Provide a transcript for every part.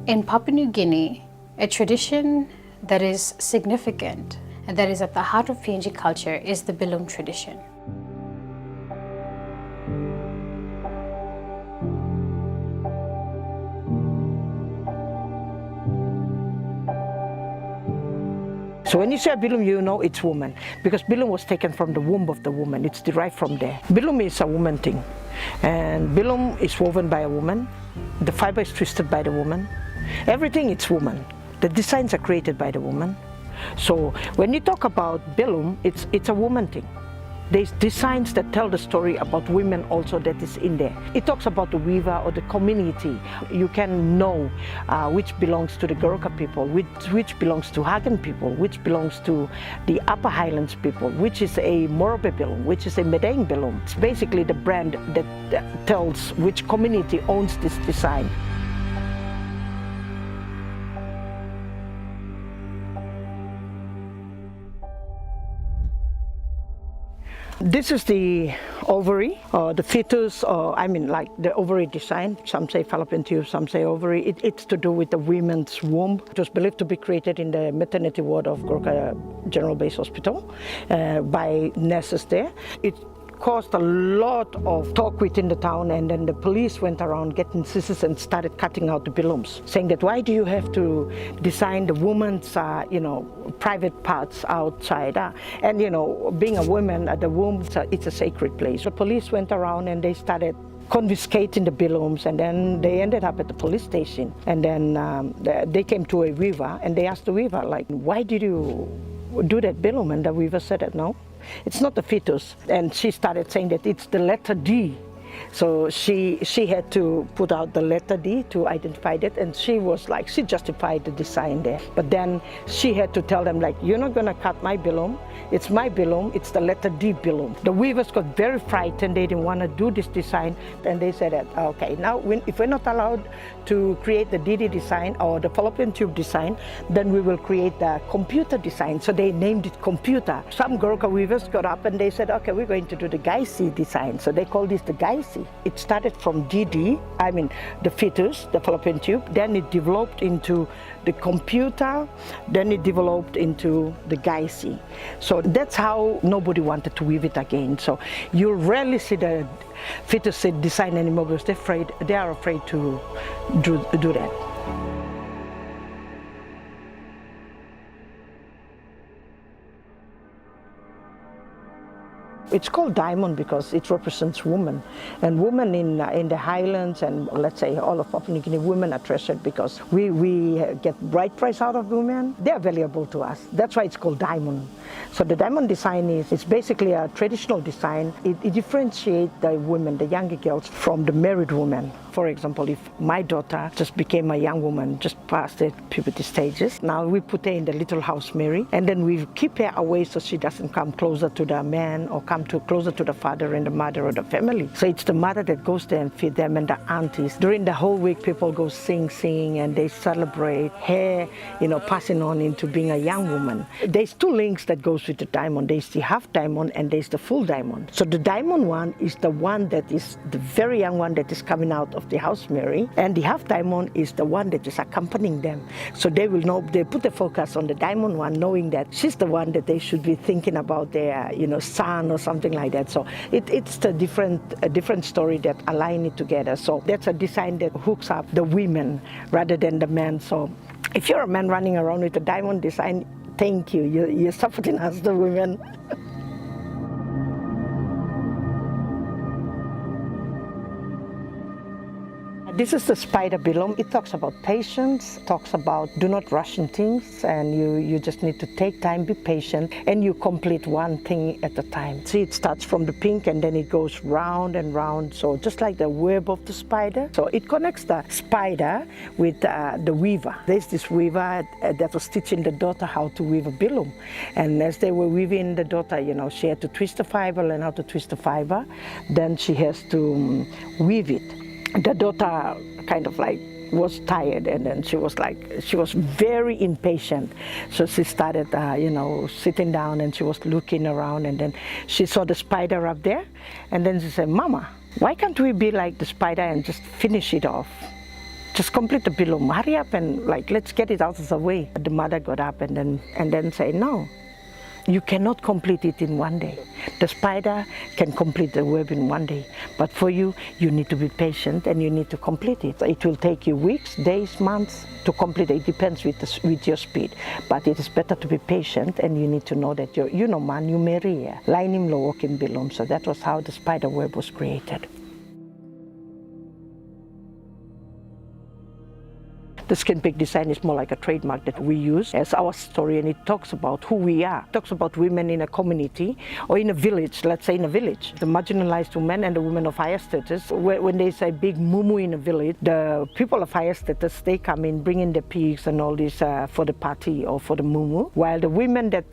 In Papua New Guinea, a tradition that is significant and that is at the heart of PNG culture is the Bilum tradition. So when you say Bilum, you know it's woman, because Bilum was taken from the womb of the woman. It's derived from there. Bilum is a woman thing, and Bilum is woven by a woman. The fiber is twisted by the woman. Everything is woman. The designs are created by the woman. So when you talk about Bilum, it's a woman thing. There's designs that tell the story about women also that is in there. It talks about the weaver or the community. You can know which belongs to the Goroka people, which belongs to Hagen people, which belongs to the Upper Highlands people, which is a Morobe Bilum, which is a Medang Bilum. It's basically the brand that tells which community owns this design. This is the ovary, or the fetus, or I mean like the ovary design. Some say fallopian tube, some say ovary. It's to do with the women's womb. It was believed to be created in the maternity ward of Goroka General Base Hospital by nurses there. It caused a lot of talk within the town, and then the police went around getting scissors and started cutting out the Bilums, saying that why do you have to design the woman's private parts outside, and being a woman at the womb, it's a sacred place. The police went around and they started confiscating the Bilums, and then they ended up at the police station, and then they came to a weaver and they asked the weaver, like, why did you do that Bilum? And the weaver said that no, it's not the fetus. And she started saying that it's the letter D. So she had to put out the letter D to identify that, and she justified the design there. But then she had to tell them, like, you're not gonna cut my Bilum, it's my Bilum, it's the letter D Bilum. The weavers got very frightened, they didn't want to do this design, and they said that, okay, now if we're not allowed to create the DD design or the fallopian tube design, then we will create the computer design. So they named it computer. Some Goroka weavers got up and they said, okay, we're going to do the Gaisi design. So they called this the Gaisi. It started from DD, I mean the fetus, the fallopian tube, then it developed into the computer, then it developed into the Gaisi. So that's how nobody wanted to weave it again. So you rarely see the fetus design anymore because they are afraid to do that. It's called diamond because it represents woman, and women in the highlands and let's say all of Papua New Guinea, women are treasured because we get bright price out of women. They are valuable to us. That's why it's called diamond. So the diamond design it's basically a traditional design. It differentiates the women, the younger girls, from the married women. For example, if my daughter just became a young woman, just past the puberty stages, now we put her in the little house Mary, and then we keep her away so she doesn't come closer to the man or come closer to the father and the mother of the family. So it's the mother that goes there and feed them, and the aunties. During the whole week, people go sing, and they celebrate her, passing on into being a young woman. There's two links that goes with the diamond. There's the half diamond and there's the full diamond. So the diamond one is the one that is the very young one that is coming out of the house Mary, and the half diamond is the one that is accompanying them. So they will know, they put the focus on the diamond one, knowing that she's the one that they should be thinking about their, son or something like that. So it's a different story that align it together. So that's a design that hooks up the women rather than the men. So if you're a man running around with a diamond design, thank you. You're supporting us, the women. This is the spider Bilum. It talks about patience, talks about do not rush in things, and you just need to take time, be patient, and you complete one thing at a time. See, it starts from the pink and then it goes round and round, so just like the web of the spider. So it connects the spider with the weaver. There's this weaver that was teaching the daughter how to weave a Bilum. And as they were weaving, the daughter, she had to twist the fiber, learn how to twist the fiber. Then she has to weave it. The daughter kind of like was tired, and then she was very impatient. So she started, sitting down, and she was looking around, and then she saw the spider up there, and then she said, "Mama, why can't we be like the spider and just finish it off? Just complete the Bilum, hurry up and let's get it out of the way." The mother got up and then said, "No. You cannot complete it in one day. The spider can complete the web in one day, but for you, you need to be patient and you need to complete it. It will take you weeks, days, months to complete it. It depends with your speed, but it is better to be patient, and you need to know that man, you marry. Lainim lo walking Bilum." So that was how the spider web was created. The skin pig design is more like a trademark that we use as our story, and it talks about who we are. It talks about women in a community or in a village, let's say in a village. The marginalized women and the women of higher status, when they say big mumu in a village, the people of higher status, they come in bringing the pigs and all this for the party or for the mumu, while the women that,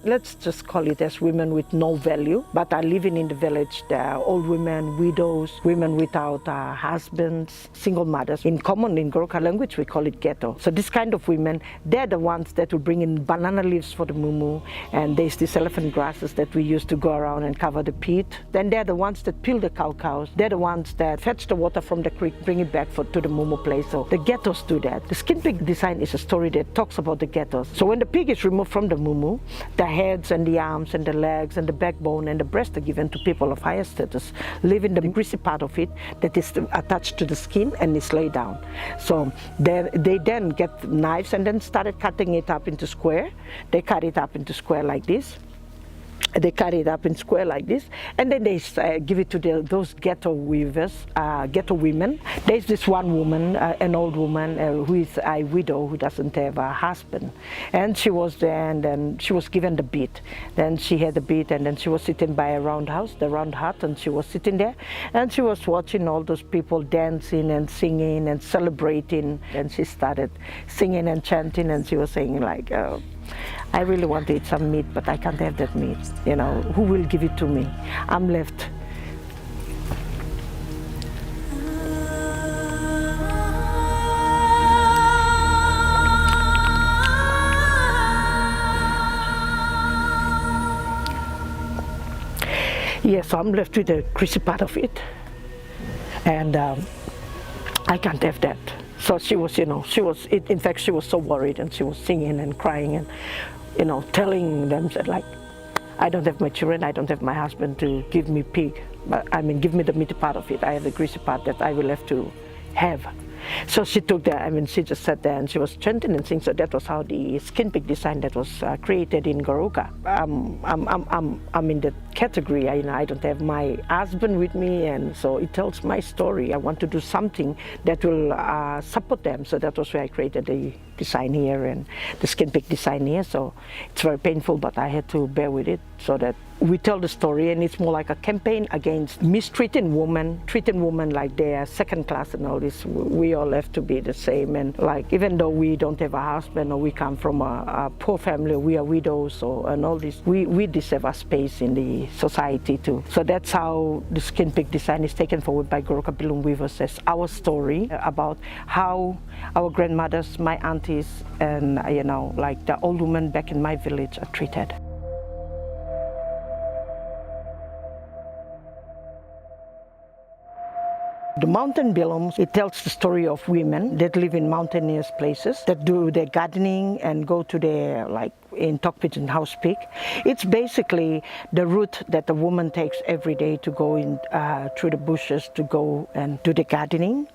let's just call it as women with no value, but are living in the village, the old women, widows, women without husbands, single mothers. In common, in Goroka language, we call it ghetto. So this kind of women, they're the ones that will bring in banana leaves for the mumu, and there's these elephant grasses that we use to go around and cover the peat. Then they're the ones that peel the cows. They're the ones that fetch the water from the creek, bring it back to the mumu place. So the ghettos do that. The skin pig design is a story that talks about the ghettos. So when the pig is removed from the mumu, the heads and the arms and the legs and the backbone and the breast are given to people of higher status, leaving the greasy part of it that is attached to the skin and is laid down. So they then get knives and then started cutting it up into square. They cut it up into square like this. They cut it up in square like this, and then they give it to those ghetto weavers, ghetto women. There's this one woman, an old woman who is a widow who doesn't have a husband, and she was there, and then she was given the bead. Then she had the bead, and then she was sitting by a round house, the round hut, and she was sitting there, and she was watching all those people dancing and singing and celebrating. And she started singing and chanting, and she was saying like, "I really want to eat some meat, but I can't have that meat. Who will give it to me? I'm left." Yes, so I'm left with the greasy part of it, and I can't have that. So she was, in fact, she was so worried, and she was singing and crying and, telling them that I don't have my children, I don't have my husband to give me pig, but give me the meaty part of it. I have the greasy part that I will have to have. So she took that, she just sat there and she was chanting and singing. So that was how the skin pig design that was created in Goroka. I'm in that category. I don't have my husband with me, and so it tells my story. I want to do something that will support them. So that was why I created the design here and the skin pig design here. So it's very painful, but I had to bear with it so that we tell the story, and it's more like a campaign against mistreating women, treating women like they are second class and all this. We all have to be the same, and even though we don't have a husband or we come from a poor family, we are widows and all this, we deserve a space in the society too. So that's how the skin pig design is taken forward by Goroka Bilum weavers as our story about how our grandmothers, my aunties, and the old women back in my village are treated. The mountain Bilums, it tells the story of women that live in mountainous places, that do their gardening and go to their, like in Tok Pigeon House Speak. It's basically the route that the woman takes every day to go in through the bushes to go and do the gardening,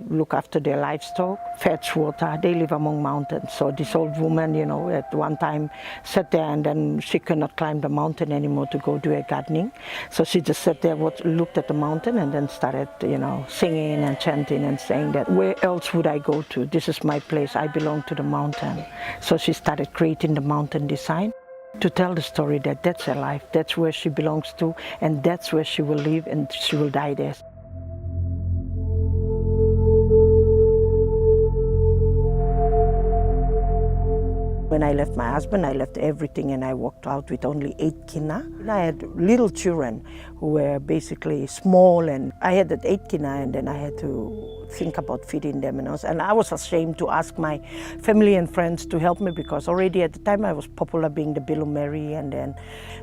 look after their livestock, fetch water. They live among mountains. So this old woman, you know, at one time sat there and then she could not climb the mountain anymore to go do her gardening. So she just sat there, looked at the mountain and then started, you know, singing and chanting and saying that, where else would I go to? This is my place. I belong to the mountain. So she started creating the mountain design to tell the story that that's her life, that's where she belongs to, and that's where she will live and she will die there. When I left my husband, I left everything and I walked out with only 8 kina. I had little children who were basically small, and I had that 8 kina and then I had to think about feeding them. And I was ashamed to ask my family and friends to help me because already at the time I was popular being the Bilum Mary, and then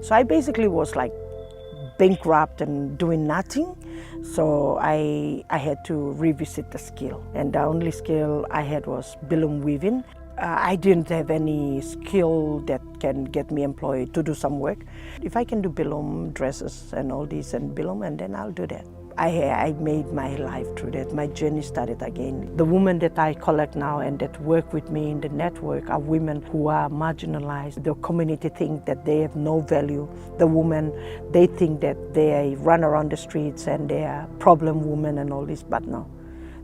so I basically was like bankrupt and doing nothing. So I had to revisit the skill, and the only skill I had was Bilum weaving. I didn't have any skill that can get me employed to do some work. If I can do Bilum dresses and all this and Bilum, and then I'll do that. I made my life through that. My journey started again. The women that I collect now and that work with me in the network are women who are marginalized. The community think that they have no value. The women, they think that they run around the streets and they are problem women and all this, but no.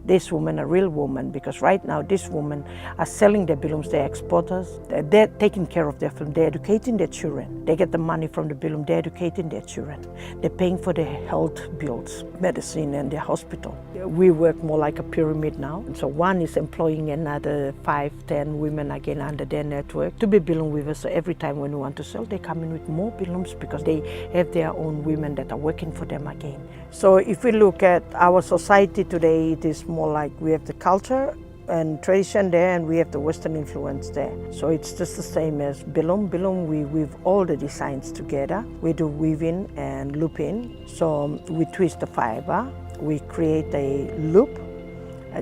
This woman, a real woman, because right now these women are selling their Bilums, they're exporters, they're taking care of their family, they're educating their children. They get the money from the Bilum, they're educating their children. They're paying for their health bills, medicine and their hospital. We work more like a pyramid now. So one is employing another 5, 10 women again under their network to be Bilum weavers. So every time when we want to sell, they come in with more Bilums because they have their own women that are working for them again. So if we look at our society today, it is more like we have the culture and tradition there, and we have the Western influence there. So it's just the same as Bilum. Bilum, we weave all the designs together. We do weaving and looping. So we twist the fiber, we create a loop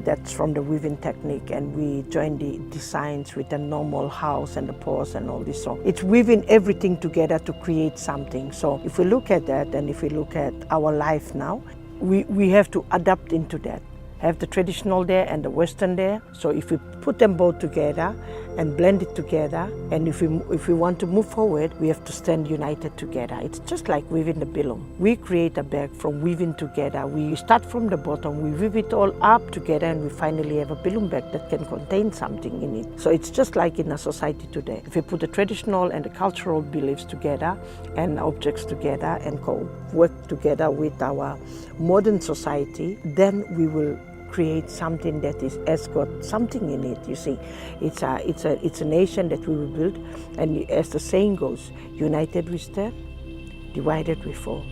that's from the weaving technique, and we join the designs with the normal house and the paws and all this. So it's weaving everything together to create something. So if we look at that, and if we look at our life now, we have to adapt into that. Have the traditional there and the Western there. So if we put them both together and blend it together, and if we want to move forward, we have to stand united together. It's just like weaving the Bilum. We create a bag from weaving together. We start from the bottom, we weave it all up together, and we finally have a Bilum bag that can contain something in it. So it's just like in a society today. If we put the traditional and the cultural beliefs together and objects together and work together with our modern society, then we will create something that has got something in it. You see, it's a nation that we will build, and as the saying goes, united we stand, divided we fall.